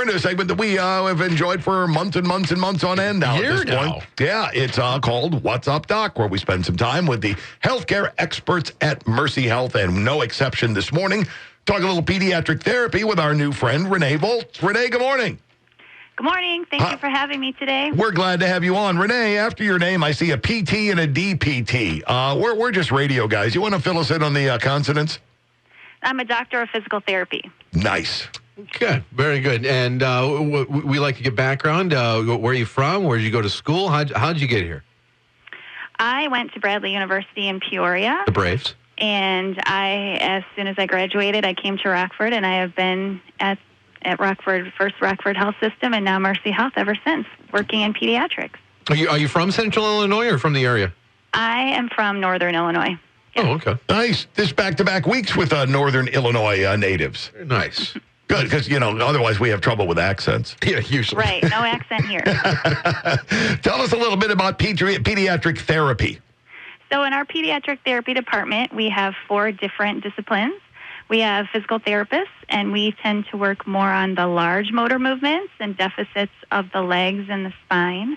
We're in a segment that we have enjoyed for months and months and months on end now. At this point. Yeah, it's called What's Up, Doc, where we spend some time with the healthcare experts at Mercy Health, and no exception this morning. Talk a little pediatric therapy with our new friend, Renee Voltz. Renee, good morning. Good morning. Thank you for having me today. We're glad to have you on. Renee, after your name, I see a PT and a DPT. We're just radio guys. You want to fill us in on the consonants? I'm a doctor of physical therapy. Nice. Good. Very good. And we like to get background. Where are you from? Where did you go to school? How'd you get here? I went to Bradley University in Peoria. The Braves. And as soon as I graduated, I came to Rockford, and I have been at Rockford, first Rockford Health System, and now Mercy Health ever since, working in pediatrics. Are you from Central Illinois or from the area? I am from Northern Illinois. Yes. Oh, okay. Nice. This back-to-back weeks with Northern Illinois natives. Very nice. Good, because, otherwise we have trouble with accents. Yeah, usually. Right. No accent here. Tell us a little bit about pediatric therapy. So in our pediatric therapy department, we have 4 different disciplines. We have physical therapists, and we tend to work more on the large motor movements and deficits of the legs and the spine.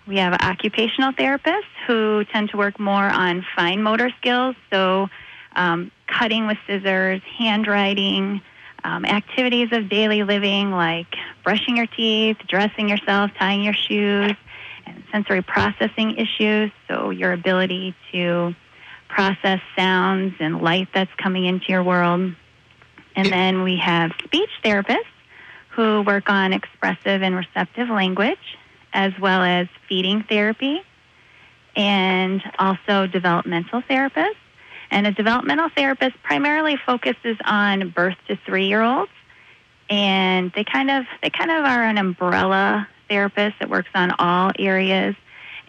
We have occupational therapists who tend to work more on fine motor skills, so cutting with scissors, handwriting, activities of daily living like brushing your teeth, dressing yourself, tying your shoes, and sensory processing issues, so your ability to process sounds and light that's coming into your world. And then we have speech therapists who work on expressive and receptive language, as well as feeding therapy, and also developmental therapists. And a developmental therapist primarily focuses on birth to 3-year-olds, and they kind of are an umbrella therapist that works on all areas,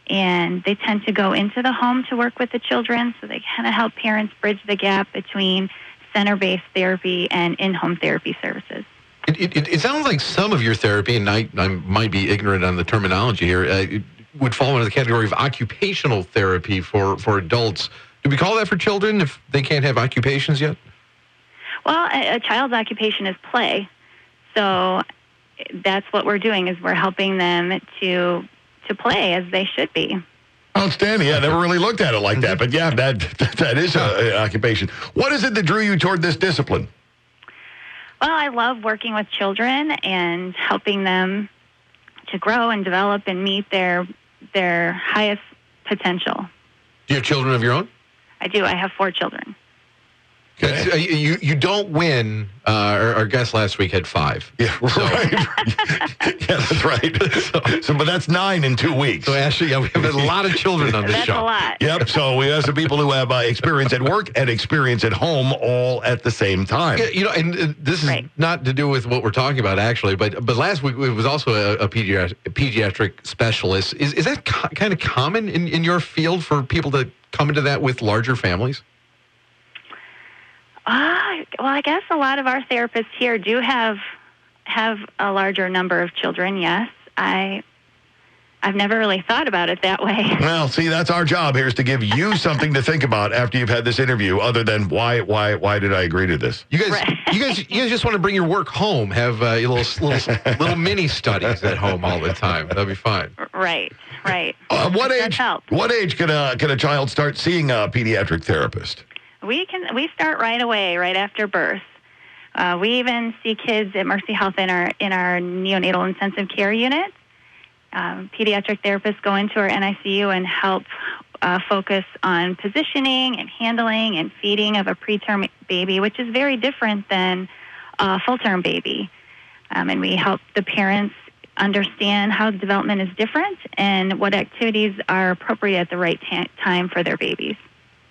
and they tend to go into the home to work with the children, so they kind of help parents bridge the gap between center-based therapy and in-home therapy services. It sounds like some of your therapy, and I might be ignorant on the terminology here, it would fall into the category of occupational therapy for adults. Do we call that for children if they can't have occupations yet? Well, a child's occupation is play. So that's what we're doing, is we're helping them to play as they should be. Outstanding. Yeah, I never really looked at it like that. But yeah, that is an occupation. What is it that drew you toward this discipline? Well, I love working with children and helping them to grow and develop and meet their highest potential. Do you have children of your own? I do. I have 4 children. Okay. You don't win. Our guest last week had 5. Yeah, right. Yeah, that's right. So, but that's 9 in 2 weeks. So, Ashley, we have a lot of children on this show. That's a lot. Yep. So we have some people who have experience at work and experience at home all at the same time. Yeah, and this is not to do with what we're talking about, actually, but last week it was also a pediatric specialist. Is that kind of common in your field for people to come into that with larger families? Well, I guess a lot of our therapists here do have a larger number of children, yes. I've never really thought about it that way. Well, see, that's our job here, is to give you something to think about after you've had this interview, other than why did I agree to this? You guys just want to bring your work home, have little mini studies at home all the time. That'd be fine. Right. What age can a child start seeing a pediatric therapist? We start right away, right after birth. We even see kids at Mercy Health in our neonatal intensive care unit. Pediatric therapists go into our NICU and help focus on positioning and handling and feeding of a preterm baby, which is very different than a full-term baby. And we help the parents understand how development is different and what activities are appropriate at the right time for their babies.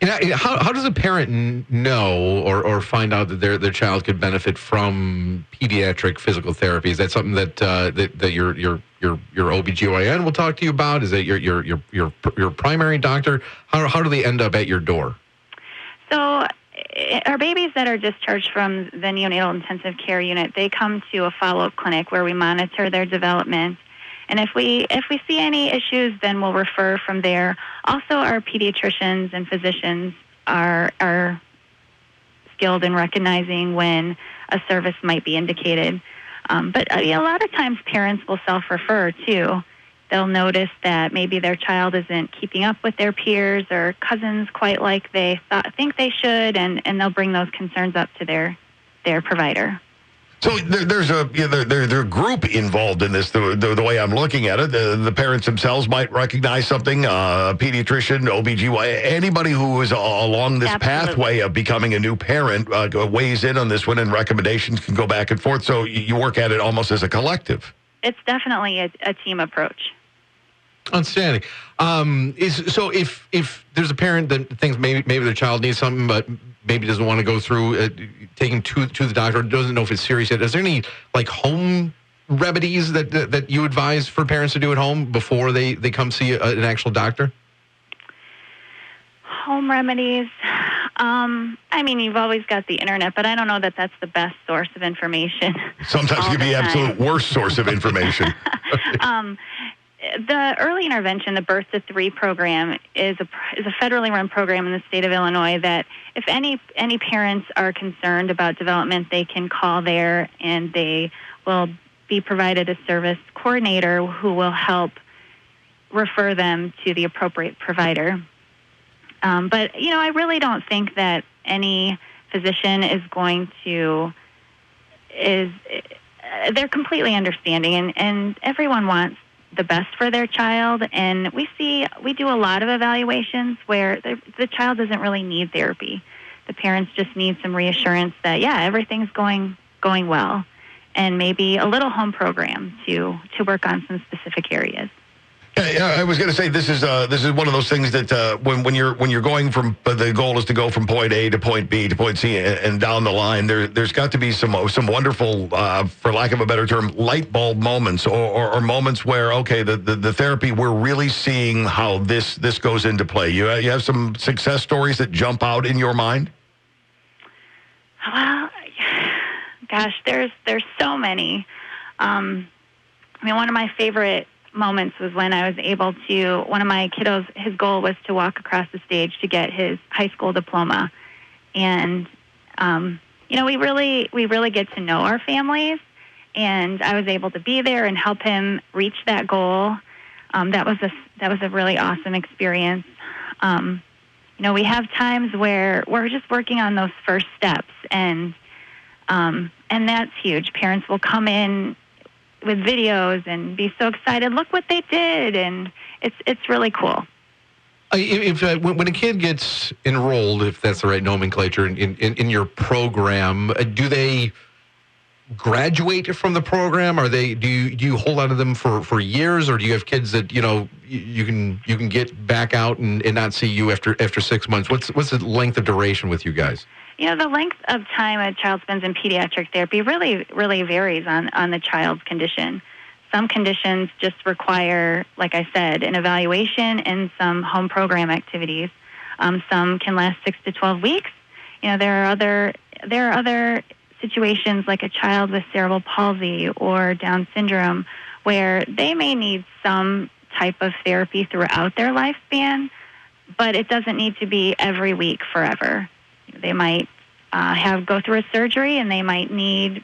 How does a parent know or find out that their child could benefit from pediatric physical therapy? Is that something that your OBGYN will talk to you about? Is that your primary doctor? How do they end up at your door? So our babies that are discharged from the neonatal intensive care unit, they come to a follow-up clinic where we monitor their development. And if we see any issues, then we'll refer from there. Also, our pediatricians and physicians are skilled in recognizing when a service might be indicated. But a lot of times parents will self-refer too. They'll notice that maybe their child isn't keeping up with their peers or cousins quite like they think they should, and they'll bring those concerns up to their provider. So there's a group involved in this. The way I'm looking at it, the parents themselves might recognize something. A pediatrician, OBGYN, anybody who is along this pathway of becoming a new parent weighs in on this one, and recommendations can go back and forth. So you work at it almost as a collective. It's definitely a team approach. Outstanding. So if there's a parent that thinks maybe their child needs something, but maybe doesn't want to go through taking to the doctor, doesn't know if it's serious yet, is there any like home remedies that you advise for parents to do at home before they come see an actual doctor? Home remedies. I mean, you've always got the internet, but I don't know that that's the best source of information. Sometimes it can be the absolute worst source of information. The early intervention, the Birth to 3 program, is a federally run program in the state of Illinois that if any parents are concerned about development, they can call there, and they will be provided a service coordinator who will help refer them to the appropriate provider. But, I really don't think that any physician is going to they're completely understanding, and everyone wants the best for their child, and we do a lot of evaluations where the child doesn't really need therapy. The parents just need some reassurance that everything's going well, and maybe a little home program to work on some specific areas. Yeah, I was going to say this is one of those things that when you're going from the goal is to go from point A to point B to point C and down the line, there's got to be some wonderful, for lack of a better term, light bulb moments or moments where the therapy, we're really seeing how this goes into play. You have some success stories that jump out in your mind? Well, gosh, there's so many. One of my favorite moments was when I was able to, one of my kiddos, his goal was to walk across the stage to get his high school diploma. And, we really get to know our families, and I was able to be there and help him reach that goal. That was a really awesome experience. We have times where we're just working on those first steps, and that's huge. Parents will come in with videos and be so excited. Look what they did, and it's really cool. When a kid gets enrolled, if that's the right nomenclature, in your program, do they graduate from the program? Do you hold on to them for years, or do you have kids that you can get back out and not see you after 6 months? What's the length of duration with you guys? The length of time a child spends in pediatric therapy really, really varies on the child's condition. Some conditions just require, like I said, an evaluation and some home program activities. Some can last 6 to 12 weeks. There are other situations like a child with cerebral palsy or Down syndrome where they may need some type of therapy throughout their lifespan, but it doesn't need to be every week forever. They might go through a surgery, and they might need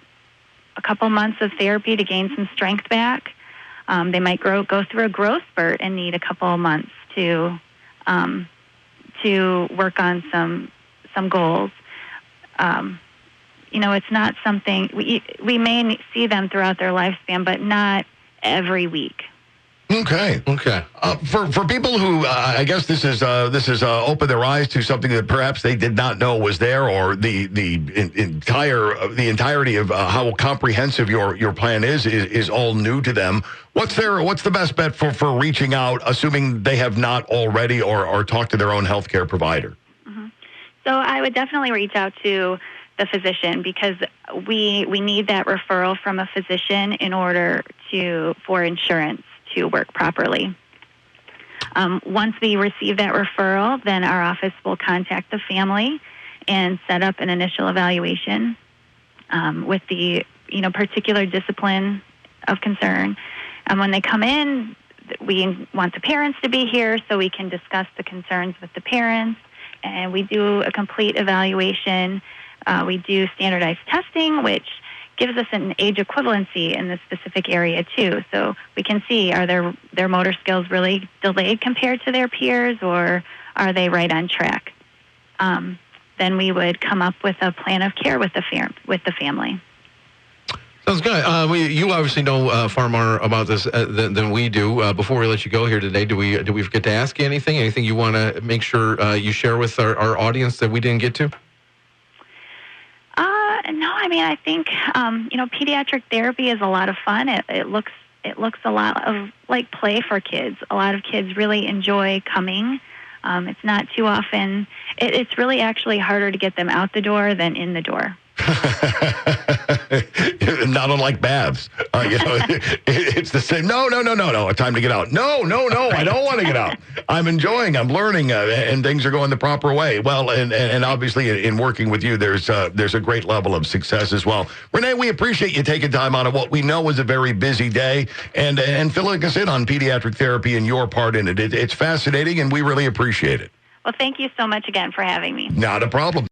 a couple months of therapy to gain some strength back. They might go through a growth spurt and need a couple of months to work on some goals. It's not something we may see them throughout their lifespan, but not every week. Okay. For people who, I guess this is open their eyes to something that perhaps they did not know was there, or the entirety of how comprehensive your plan is all new to them. What's the best bet for reaching out, assuming they have not already or talked to their own healthcare provider? Mm-hmm. So I would definitely reach out to the physician, because we need that referral from a physician in order for insurance to work properly. Once we receive that referral, then our office will contact the family and set up an initial evaluation with the particular discipline of concern. When they come in, we want the parents to be here so we can discuss the concerns with the parents, and we do a complete evaluation. We do standardized testing, which gives us an age equivalency in this specific area too. So we can see, are their motor skills really delayed compared to their peers, or are they right on track? Then we would come up with a plan of care with the family. Sounds good. You obviously know far more about this than we do. Before we let you go here today, do we forget to ask you anything? Anything you want to make sure you share with our audience that we didn't get to? No, I mean, I think pediatric therapy is a lot of fun. It looks a lot of like play for kids. A lot of kids really enjoy coming. It's not too often. It's really actually harder to get them out the door than in the door. Not unlike baths. It's the same. No. Time to get out. No. I don't want to get out. I'm enjoying. I'm learning, and things are going the proper way. Well, and obviously in working with you, there's a great level of success as well. Renee, we appreciate you taking time out of what we know is a very busy day and filling us in on pediatric therapy and your part in it. It's fascinating, and we really appreciate it. Well, thank you so much again for having me. Not a problem.